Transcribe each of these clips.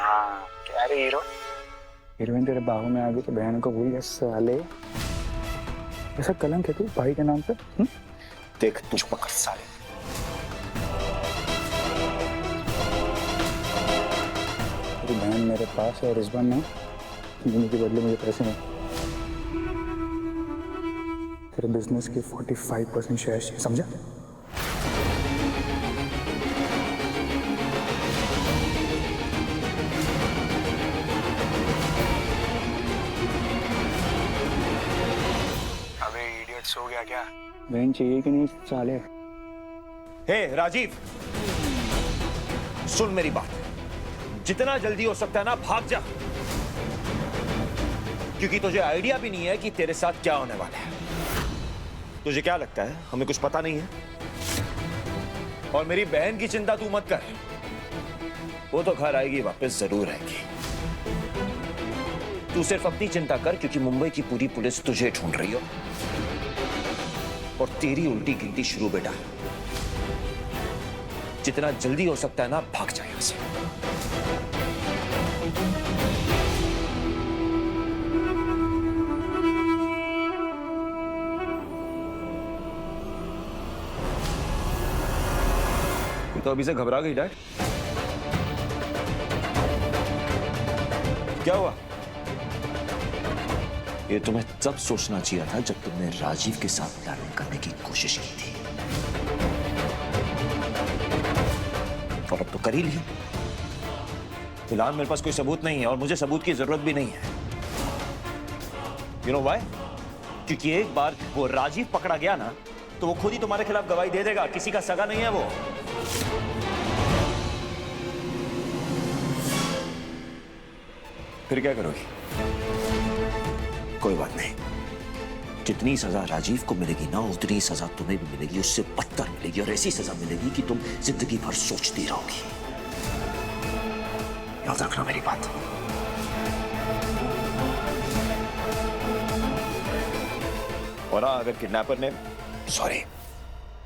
हाँ क्या रे हीरो, हीरोइन तेरे बाहों में आ गई तो बहन को भूल गया साले। ऐसा कलंक है तू भाई के नाम पे। देख तुझ पकड़ साले। तेरी बहन मेरे पास है और इस बार ना जीने के बदले मुझे पैसे नहीं, तेरे बिजनेस के 45% शेयर चाहिए, समझा? अबे इडियट, सो गया क्या? बहन चाहिए कि नहीं साले? हे राजीव, सुन मेरी बात, जितना जल्दी हो सकता है ना भाग जा, क्योंकि तुझे आइडिया भी नहीं है कि तेरे साथ क्या होने वाला है। तुझे क्या लगता है हमें कुछ पता नहीं है? और मेरी बहन की चिंता तू मत कर, वो तो घर आएगी, वापस जरूर आएगी। तू सिर्फ अपनी चिंता कर, क्योंकि मुंबई की पूरी पुलिस तुझे ढूंढ रही हो और तेरी उल्टी गिनती शुरू बेटा। जितना जल्दी हो सकता है ना भाग जा यहां से। तो अभी से घबरा गई डैड? क्या हुआ? ये तुम्हें तब सोचना चाहिए था जब तुमने राजीव के साथ प्लानिंग करने की कोशिश की थी, और अब तो कर ही लिया। फिलहाल मेरे पास कोई सबूत नहीं है और मुझे सबूत की जरूरत भी नहीं है। You know why? क्योंकि एक बार वो राजीव पकड़ा गया ना तो वो खुद ही तुम्हारे खिलाफ गवाही दे देगा। किसी का सगा नहीं है वो। फिर क्या करोगी? कोई बात नहीं, जितनी सजा राजीव को मिलेगी ना उतनी सजा तुम्हें भी मिलेगी, उससे बदतर मिलेगी, और ऐसी सजा मिलेगी कि तुम जिंदगी भर सोचती रहोगी। याद रखना मेरी बात। और हाँ, अगर किडनैपर ने, सॉरी,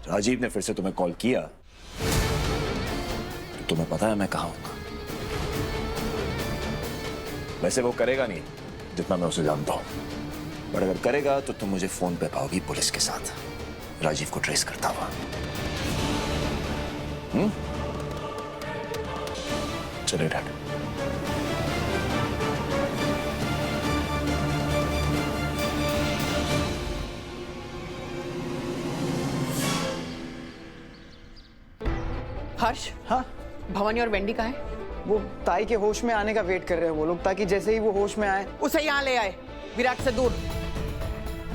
राजीव ने फिर से तुम्हें कॉल किया तो तुम्हें पता है मैं कहां हूं। वैसे वो करेगा नहीं जितना मैं उसे जानता हूं, बट अगर करेगा तो तुम मुझे फोन पे पाओगी पुलिस के साथ, राजीव को ट्रेस करता हुआ। चले डैड। हर्ष, हाँ, भवानी और वेंडी कहाँ है? वो ताई के होश में आने का वेट कर रहे हैं वो लोग, ताकि जैसे ही वो होश में आए उसे यहाँ ले आए, विराट से दूर।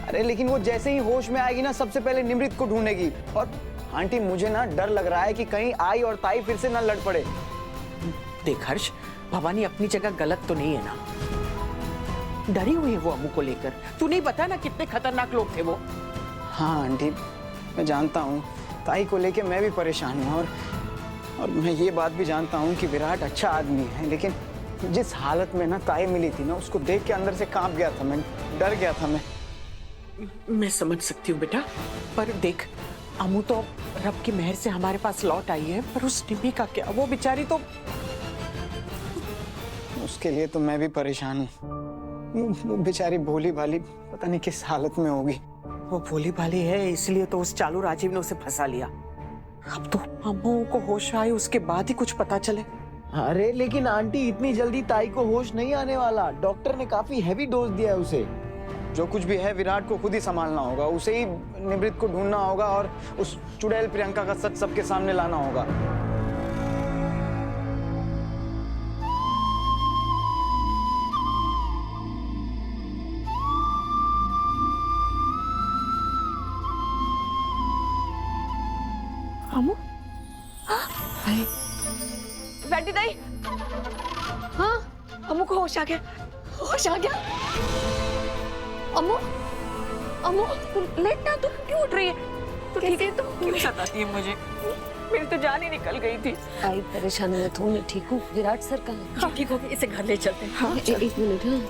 अरे लेकिन वो जैसे ही होश में आएगी ना सबसे पहले निमृत को ढूंढेगी। और आंटी मुझे ना डर लग रहा है कि कहीं आई और ताई फिर से ना लड़ पड़े। देख हर्ष, भवानी अपनी जगह गलत तो नहीं है ना, डरी हुई है वो अम्मू को लेकर। तू नहीं पता ना कितने खतरनाक लोग थे वो। हाँ आंटी, मैं जानता हूँ, ताई को लेके मैं भी परेशान हूँ, और मैं ये बात भी जानता हूँ कि विराट अच्छा आदमी है, लेकिन जिस हालत में ना ताई मिली थी ना उसको देख के अंदर से कांप गया था, मैं डर गया था। मैं समझ सकती हूँ बेटा, पर देख अम्मू तो रब की मेहर से हमारे पास लौट आई है, पर उस निमी का क्या? वो बेचारी तो, उसके लिए तो मैं भी परेशान हूँ। वो बेचारी भोली भाली पता नहीं किस हालत में होगी। वो भोली भाली है, इसलिए तो उस चालू राजीव ने उसे फंसा लिया। अब तो अम्मू को होश आए उसके बाद ही कुछ पता चले। अरे लेकिन आंटी, इतनी जल्दी ताई को होश नहीं आने वाला। डॉक्टर ने काफी हैवी डोज दिया है उसे। जो कुछ भी है विराट को खुद ही संभालना होगा, उसे ही निमृत को ढूंढना होगा और उस चुड़ैल प्रियंका का सच सबके सामने लाना होगा। अम्मू, बैठी दाई, हाँ अम्मू को होश आ गया, होश आ गया। अम्मू, अम्मू लेट ना, तू क्यों उठ रही है? तू ठीक है? तो क्यों सताती है मुझे? मेरी तो जान ही निकल गई थी। आई परेशान मत हो, मैं ठीक हूँ। विराट सर कहाँ है? हाँ, ठीक हो गई, इसे घर ले चलते हैं। हाँ, एक मिनट। हाँ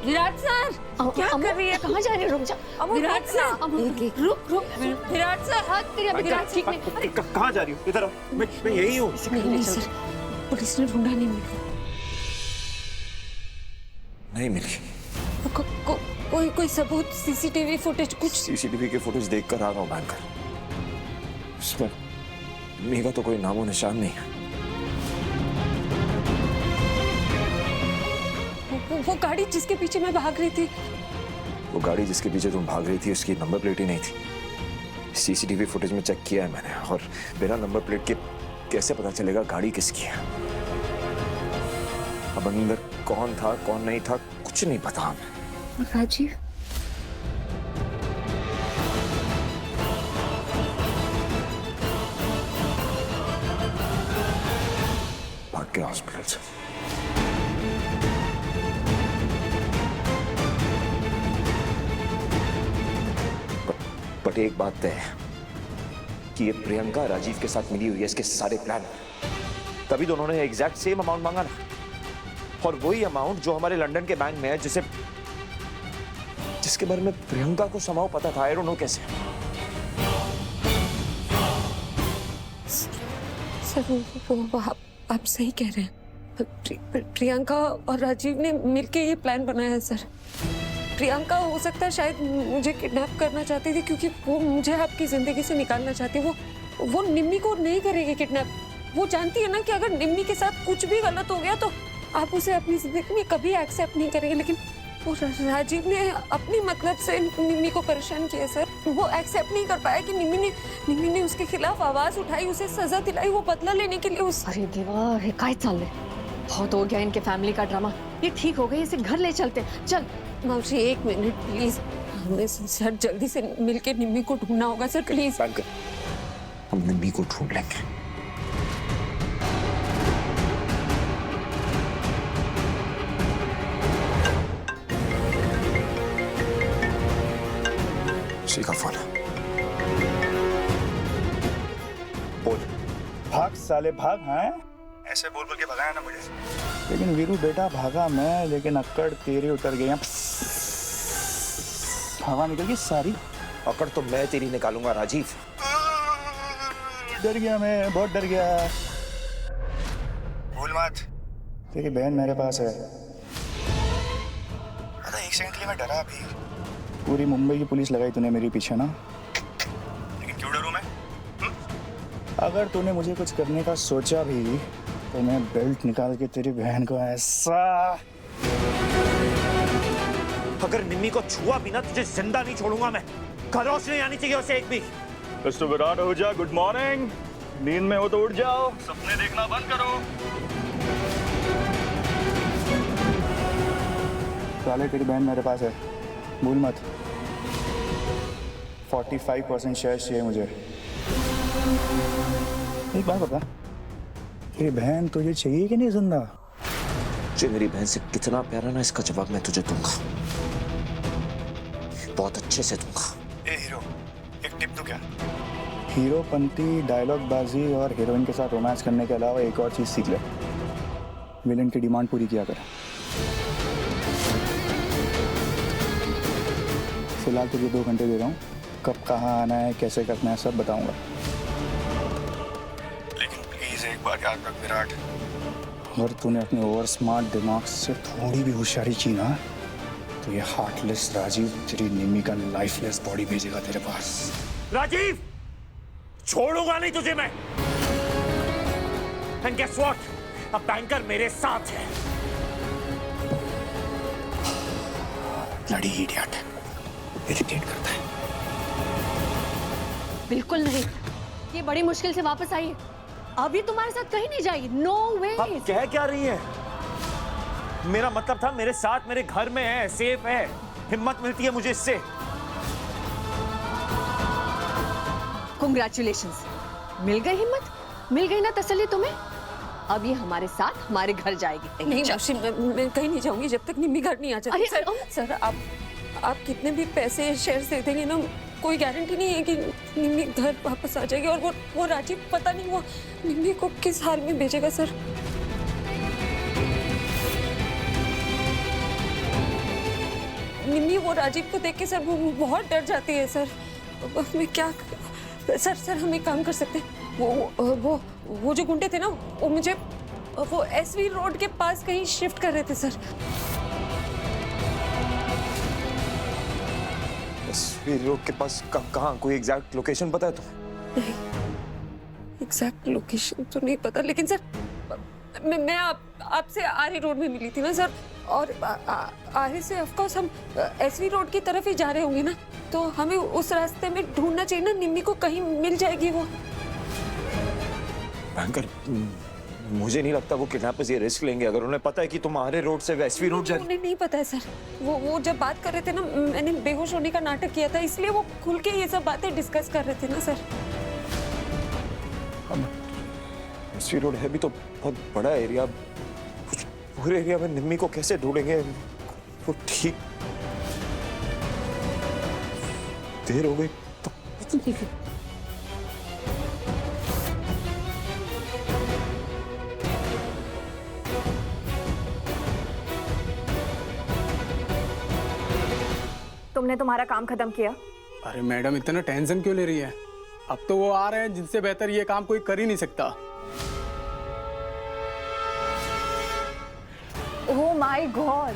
विराट सर, क्या कर रही है? कहाँ जा रही है? रुक जा। विराट सर, रुक रुक। विराट सर, हाथ तेरे अभी विराट ठीक नहीं। कहाँ जा रही हो? इधर आओ, मैं यही हूँ। नहीं सर, पुलिस ने ढूंढा नहीं मिला। नहीं मिली। कोई सबूत, सीसीटीवी फुटेज कुछ? सीसीटीवी के फुटेज देखकर आ रहा हूँ बैंकर। उसमें निम्मी का तो कोई नामो निशान नहीं है। वो गाड़ी जिसके पीछे मैं भाग रही थी, वो गाड़ी जिसके पीछे तुम भाग रही थी उसकी नंबर प्लेट ही नहीं थी। सीसीटीवी फुटेज में चेक किया है मैंने, और बिना नंबर प्लेट के कैसे पता चलेगा गाड़ी किसकी है? अब अंदर कौन था कौन नहीं था कुछ नहीं पता हमें। राजीव, भाग गया हॉस्पिटल से। बट एक बात तय है कि ये प्रियंका राजीव के साथ मिली हुई है, इसके सारे प्लान, तभी तो उन्होंने एग्जैक्ट सेम अमाउंट मांगा ना, और वही अमाउंट जो हमारे लंदन के बैंक में है, जिसके बारे में प्रियंका को समाव पता था। आई डोंट नो कैसे। सर वो आप सही कह रहे हैं। प्रियंका और राजीव ने मिलके ये प्लान बनाया है सर। प्रियंका हो सकता है शायद मुझे किडनैप करना चाहती थी, क्योंकि वो मुझे आपकी जिंदगी से निकालना चाहती है। वो निम्मी को नहीं करेगी किडनैप। वो जानती है ना कि अगर निम्मी के साथ कुछ भी गलत हो गया तो आप उसे अपनी जिंदगी में कभी एक्सेप्ट नहीं करेंगे। लेकिन वो राजीव ने अपनी मतलब से निम्मी को परेशान किया सर। वो एक्सेप्ट नहीं कर पाया कि निम्मी ने उसके खिलाफ आवाज उठाई, उसे सजा दिलाई, वो बदला लेने के लिए उस। अरे देवा, हे काय चाललंय? बहुत हो गया इनके फैमिली का ड्रामा। ये ठीक हो गए, इसे घर ले चलते। चल मौसी, 1 मिनट प्लीज। हमें सर जल्दी से मिलके निम्मी को ढूंढना होगा सर, प्लीज। हम निम्मी को ढूंढ लेंगे। उसी का फोन है। बोल। भाग साले भाग। हैं ऐसे बोल बोल के भगाया ना मुझे। लेकिन वीरू बेटा, भागा मैं, लेकिन अक्कड़ तेरी उतर गई। हवा निकल गई सारी। अकड़ तो मैं तेरी निकालूंगा राजीव। डर गया मैं, बहुत डर गया। भूल मत, तेरी बहन मेरे पास है। अरे 1 सेकंड के लिए मैं डरा भी। पूरी मुंबई की पुलिस लगाई तूने मेरे पीछे ना, लेकिन क्यों डरूं मैं? अगर तूने मुझे कुछ करने का सोचा भी तो मैं बेल्ट निकाल के तेरी बहन को ऐसा। अगर निम्मी को छुआ भी ना, तुझे जिंदा नहीं छोड़ूंगा मैं। खरोच नहीं आनी चाहिए उसे एक भी। Mister Virat Ahuja, good morning. नींद में हो तो उठ जाओ, सपने देखना बंद करो। साले तेरी बहन मेरे पास है, भूल मत। 45% शेयर चाहिए मुझे। एक बात बता, तेरी बहन तुझे चाहिए कि नहीं जिंदा? जो मेरी बहन से कितना प्यारा ना, इसका जवाब मैं तुझे दूंगा, बहुत अच्छे से दूंगा। ए हीरो, एक टिप दूं क्या? हीरोपंती, डायलॉग बाजी और हीरोइन के साथ रोमांस करने के अलावा एक और चीज सीख ले। विलन की डिमांड पूरी किया कर। फिलहाल तुझे 2 घंटे दे रहा हूँ, कब कहाँ आना है, कैसे करना है, सब बताऊंगा। लेकिन प्लीज एक बार याद रख विराट, अगर तूने अपने ओवर स्मार्ट दिमाग से थोड़ी भी होशियारी की ना, तो ये हार्टलेस राजीव तेरी निम्मी का लाइफलेस बॉडी भेजेगा तेरे पास। राजीव, छोड़ूंगा नहीं तुझे मैं। एंड गेस व्हाट, अब बैंकर मेरे साथ है। ब्लडी इडियट, इरिटेट करता है। बिल्कुल नहीं, ये बड़ी मुश्किल से वापस आई है। अभी तुम्हारे साथ कहीं नहीं जाएगी। नो वे। आप कह क्या रही हैं? मेरा मतलब था मेरे साथ, मेरे घर में है, सेफ है। हिम्मत मिलती है मुझे इससे। कांग्रेचुलेशंस, मिल गई हिम्मत, मिल गई ना तसल्ली तुम्हें। अब ये हमारे साथ हमारे घर जाएगी। नहीं मौसी, मैं कहीं नहीं जाऊंगी जब तक निम्मी घर नहीं आ जाती। सर आप कितने भी पैसे शेयर दे देंगे ना, कोई गारंटी नहीं है कि निम्मी घर वापस आ जाएगी। और वो राजीव पता नहीं वो निम्मी को किस हाल में भेजेगा सर। निम्मी वो राजीव को देख के सर वो बहुत डर जाती है सर। मैं क्या सर हम एक काम कर सकते हैं। वो जो गुंडे थे ना, वो मुझे वो एसवी रोड के पास कहीं शिफ्ट कर रहे थे सर। एसवी रोड के पास कहाँ कोई एग्जैक्ट लोकेशन पता है तुम्हें? एग्जैक्ट लोकेशन तो नहीं पता, लेकिन सर मैं आपसे आरी रोड में मिली थी ना सर, और आरी से ऑफ कोर्स हम एसवी रोड की तरफ ही जा रहे होंगे ना, तो हमें उस रास्ते में ढूंढना चाहिए ना, निम्मी को कहीं मिल जाएगी वो। भयंकर, मुझे नहीं लगता वो किडनैपर्स ये रिस्क लेंगे अगर उन्हें पता है कि तुम आरे रोड से एसवी रोड जा रही। उन्हें नहीं पता है सर, वो जब बात कर रहे थे ना, मैंने बेहोश होने का नाटक किया था, इसलिए वो खुल के ये सब बातें डिस्कस कर रहे थे ना सर। एसवी रोड है भी तो बहुत बड़ा एरिया, पूरे एरिया में निम्मी को कैसे ढूंढेंगे? वो ठीक देर हो गई तो तुमने तुम्हारा काम खत्म किया? अरे मैडम इतना टेंशन क्यों ले रही है? अब तो वो आ रहे हैं जिनसे बेहतर ये काम कोई कर ही नहीं सकता। Oh my god,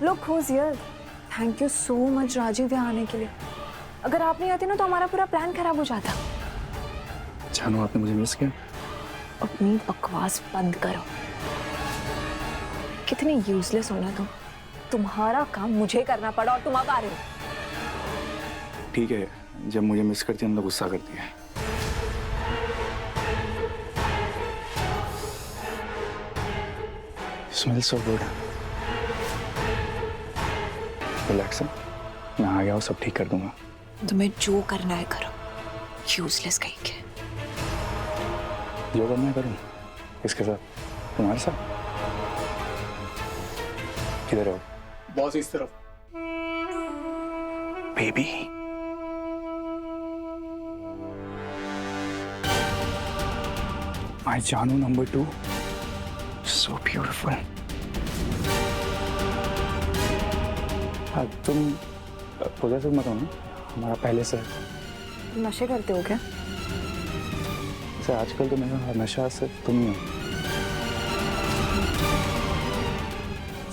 look who's here. Thank you so much Rajiv यहाँ आने के लिए। अगर आप नहीं आते ना तो हमारा पूरा प्लान खराब हो जाता। जानू, आपने मुझे मिस किया। अपनी बकवास बंद करो। कितने यूजलेस हो ना तुम। तुम्हारा काम मुझे करना पड़ा और तुम अब आ रहे हो। ठीक है, जब मुझे मिस करती है तो गुस्सा करती है। Smells so good. Relax, मैं आ गया हूँ, सब ठीक कर दूंगा। तुम्हें जो करना है करो, यूजलेस कहीं के। जो करना है करूँ? किसके साथ? तुम्हारे साथ? किधर हो? बॉस इस तरफ। बेबी, माय जानू नंबर 2, so beautiful. तुम पॉजिटिव मत हो ना, हमारा पहले से। नशे करते हो क्या? वैसे आजकल तो मेरा नशा सिर्फ तुम ही हो।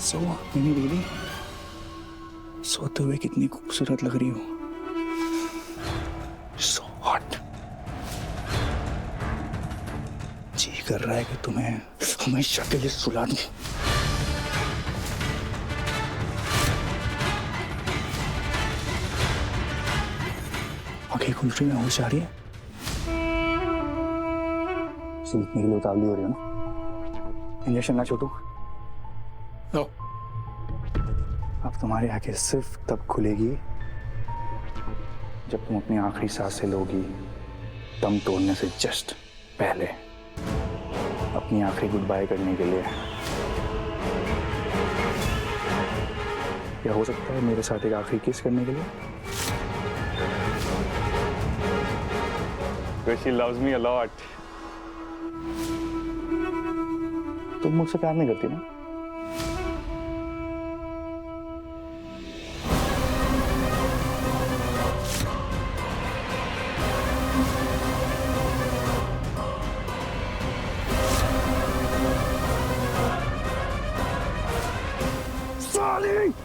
सो मेरी बेबी, सोते हुए कितनी खूबसूरत लग रही हो। So hot. जी कर रहा है कि तुम्हें हमेशा के लिए सुला दूं। आंखें खुल रही है, होश आ रही है। सीखने के लिए उतावली हो रही हो ना? इंजेक्शन ना छोटू। नो। अब तुम्हारी आंखें सिर्फ तब खुलेगी जब तुम अपनी आखिरी सांसें लोगी, दम तोड़ने से जस्ट पहले, अपनी आखिरी गुड बाय करने के लिए। या हो सकता है मेरे साथ एक आखिरी किस करने के लिए। She loves me a lot. तुम मुझसे प्यार नहीं करती ना?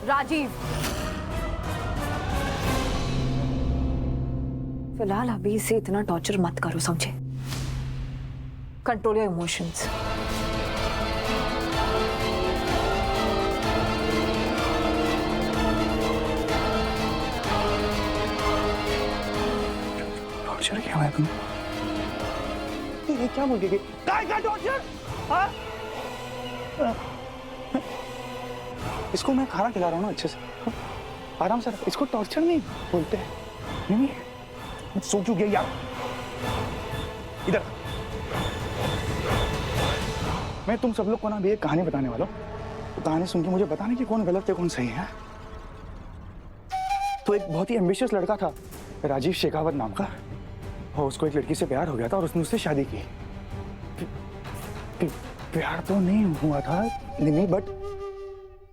राजीव, फिलहाल अभी इसे इतना टॉर्चर मत करो, समझे? Control your emotions. टॉर्चर क्या है तुम्हें? ये क्या बोल गई? काय टॉर्चर? हाँ? इसको मैं खाना खिला रहा हूँ ना अच्छे से, आराम से। इसको टॉर्चर नहीं बोलते हैं। नहीं, सो क्यों गया यार? इधर मैं तुम सब लोग को ना भी एक कहानी बताने वाला हूँ। तो कहानी सुन के मुझे बताने की कौन गलत है कौन सही है। तो एक बहुत ही एम्बिशियस लड़का था, राजीव शेखावत नाम का, और उसको एक लड़की से प्यार हो गया था और उसने उससे शादी की। प्यार तो नहीं हुआ था निमी, बट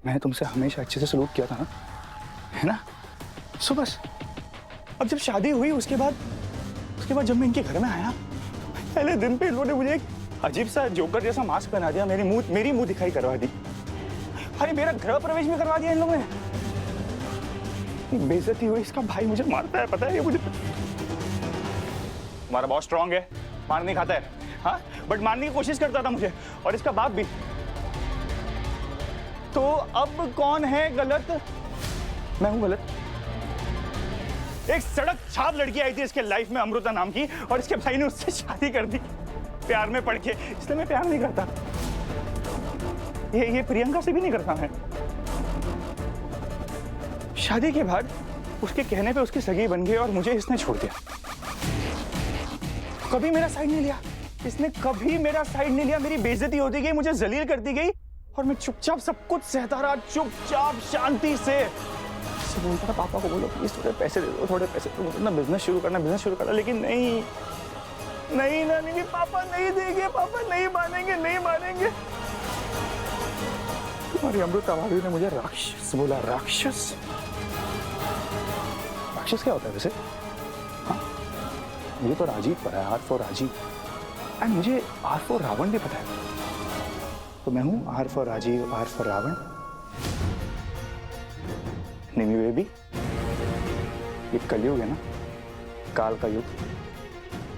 मैं तुमसे हमेशा अच्छे से सलूक किया था ना, है ना? सो बस अब जब शादी हुई उसके बाद जब मैं इनके घर में आया, पहले दिन पे इन्होंने मुझे एक अजीब सा जोकर जैसा मास्क पहना दिया, मेरी मुंह दिखाई करवा दी। अरे मेरा गृह प्रवेश भी करवा दिया इन लोगों ने। इतनी बेइज्जती हुई, इसका भाई मुझे मारता है, पता है ये मुझे। हमारा बहुत स्ट्रांग है, मार नहीं खाता है, हाँ, बट मारने की कोशिश करता था मुझे, और इसका बाप भी। तो अब कौन है गलत? मैं हूं गलत। एक सड़क छाप लड़की आई थी इसके लाइफ में, अमृता नाम की, और इसके भाई ने उससे शादी कर दी प्यार में पड़ के। इसलिए मैं प्यार नहीं करता, ये प्रियंका से भी नहीं करता मैं। शादी के बाद उसके कहने पे उसकी सगी बन गई और मुझे इसने छोड़ दिया। कभी मेरा साइड नहीं लिया इसने, कभी मेरा साइड नहीं लिया। मेरी बेइज्जती होती गई, मुझे जलील करती गई, और मैं चुपचाप सब कुछ सहता रहा, चुपचाप शांति से। बोलता था पापा को बोलो प्लीज थोड़े पैसे दे दो, थोड़े पैसे दो, ना बिजनेस शुरू करना, लेकिन नहीं नहीं, पापा नहीं देंगे, पापा नहीं मानेंगे। तुम्हारी अमृता भाभी ने मुझे राक्षस बोला। राक्षस क्या होता है वैसे? हाँ, मुझे तो राजीव पता है, आर फॉर राजीव, एंड मुझे आर फॉर रावण भी पता है। तो मैं हूं R for Rajiv, R for Ravan. Nimmi baby, ये कलयुग है ना, काल का युग,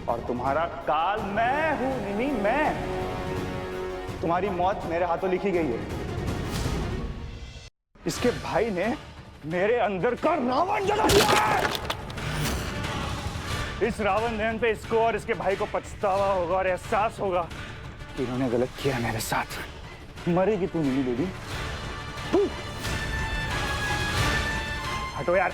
और तुम्हारा काल मैं हूं निमी, मैं। तुम्हारी मौत मेरे हाथों लिखी गई है। इसके भाई ने मेरे अंदर का रावण जला दिया है। इस रावण दहन पे इसको और इसके भाई को पछतावा होगा और एहसास होगा कि इन्होंने गलत किया मेरे साथ। मरेगी तू निमी बेबी, तू। हटो यार।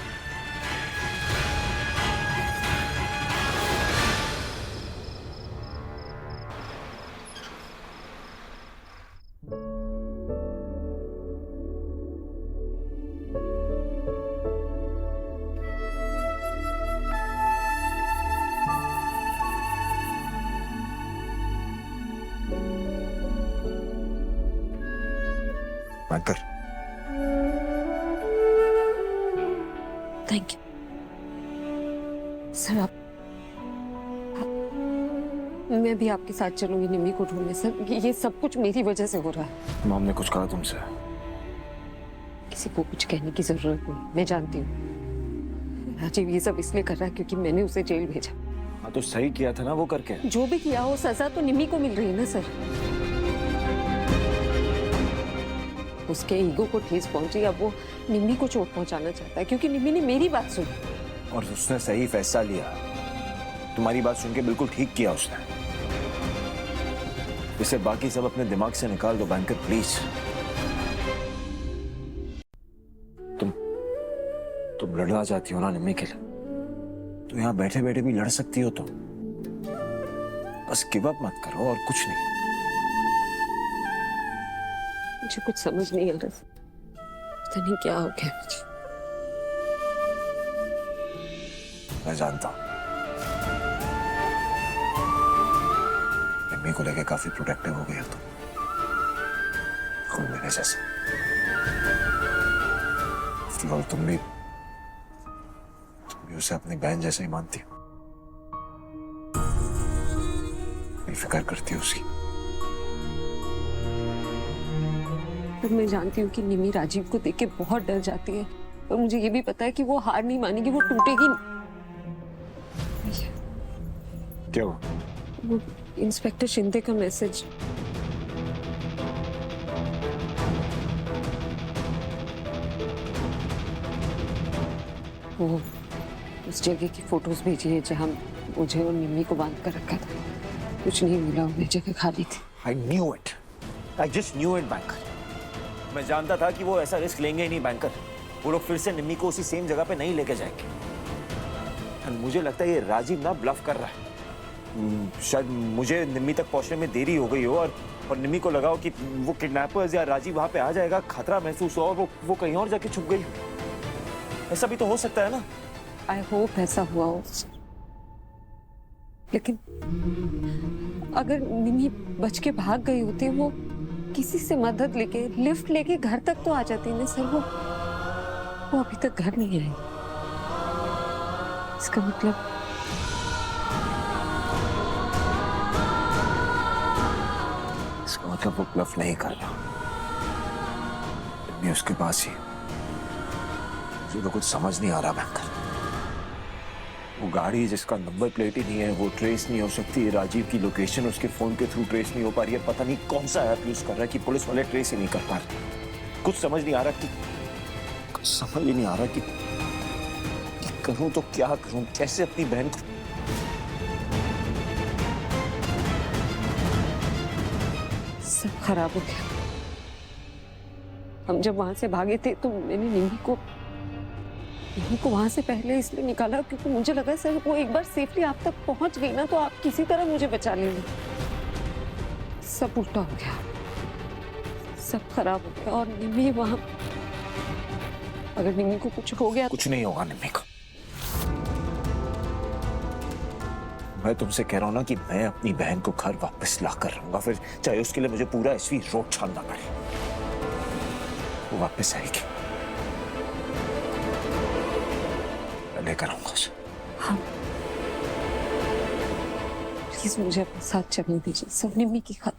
कर। Thank you sir. आप मैं भी आपके साथ चलूंगी निमी को ढूंढने। सर ये सब कुछ मेरी वजह से हो रहा है। मॉम ने कुछ कहा तुमसे? किसी को कुछ कहने की जरूरत नहीं, मैं जानती हूँ। राजीव ये सब इसलिए कर रहा है क्योंकि मैंने उसे जेल भेजा। हाँ तो सही किया था ना वो करके। जो भी किया हो सजा तो निमी को मिल रही है ना सर। उसके ईगो को ठेस पहुंची, अब वो निमी को चोट पहुंचाना चाहता है क्योंकि निमी ने मेरी बात सुनी और उसने सही फैसला लिया। तुम्हारी बात सुन के बिल्कुल ठीक किया उसने। इसे बाकी सब अपने दिमाग से निकाल दो बैंकर प्लीज। तुम लड़ना चाहती हो ना निमी के लिए, तो यहाँ बैठे बैठे भी लड़ सकती हो तुम। बस गिव अप मत करो और कुछ नहीं। मुझे कुछ समझ नहीं आ रहा, पता नहीं क्या हो गया मुझे। मैं जानता हूं निमी को लेके काफी प्रोटेक्टिव हो गया तुम मेरे जैसे। फिलहाल तुम भी उसे अपनी बहन जैसे ही मानती हो, फिक्र करती हो उसकी। पर मैं जानती हूँ कि निमी राजीव को देख के बहुत डर जाती है, और मुझे ये भी पता है कि वो हार नहीं मानेगी, वो टूटेगी नहीं। क्या हुआ? वो इंस्पेक्टर शिंदे का मैसेज। वो उस जगह की फोटोज भेजी है जहां मुझे और निमी को बांध कर रखा था। कुछ नहीं मिला, वो जगह खाली थी। I knew it. I just knew it, banker. मैं जानता था कि वो ऐसा रिस्क लेंगे ही नहीं बैंकर। वो लोग फिर से निम्मी को उसी सेम जगह पे नहीं लेके जाएंगे। और मुझे लगता है ये राजीव ना ब्लफ कर रहा है। शायद मुझे निम्मी तक पहुंचने में देरी हो गई हो और निम्मी को लगा हो कि वो किडनैपर्स या राजीव वहां पे आ जाएगा, खतरा महसूस हो और वो कहीं और जाके छुप गई हो। ऐसा भी तो हो सकता है ना। आई होप ऐसा हुआ हो, लेकिन अगर निमी बच के भाग गई होती, वो किसी से मदद लेके लिफ्ट लेके घर तक तो आ जाती ना सर। वो अभी तक घर नहीं आई। इसका मतलब वो ब्लफ नहीं कर रहा। निम्मी उसके पास ही, मुझे तो कुछ समझ नहीं आ रहा बैंकर। वो गाड़ी जिसका नंबर प्लेट ही नहीं है, वो ट्रेस नहीं हो सकती, राजीव की लोकेशन उसके फोन के थ्रू ट्रेस नहीं हो पा रही है, पता नहीं कौन सा ऐप यूज कर रहा है कि पुलिस वाले ट्रेस ही नहीं कर पा रहे। कुछ समझ नहीं आ रहा कि करूं तो क्या करूं, कैसे अपनी बहन को। सब खराब हो गया। हम जब वहां से भागे थे तो मैंने निम्मी को वहां से पहले इसलिए निकाला क्योंकि मुझे लगा सर वो एक बार सेफली आप तक पहुंच गई ना तो आप किसी तरह मुझे बचा लेंगे। सब उल्टा हो गया, सब खराब हो गया। और निम्मी वहां, अगर निम्मी को कुछ हो गया। कुछ नहीं होगा निम्मी को। मैं तुमसे कह रहा हूं ना कि मैं अपनी बहन को घर वापस ला कर रहूंगा, फिर चाहे उसके लिए मुझे पूरा एसवी रोड छानना पड़े, वो वापस आएगी। मैं लेकर आऊंगा उसे। हाँ, प्लीज मुझे अपने साथ चलने दीजिए सब, निम्मी की खातिर।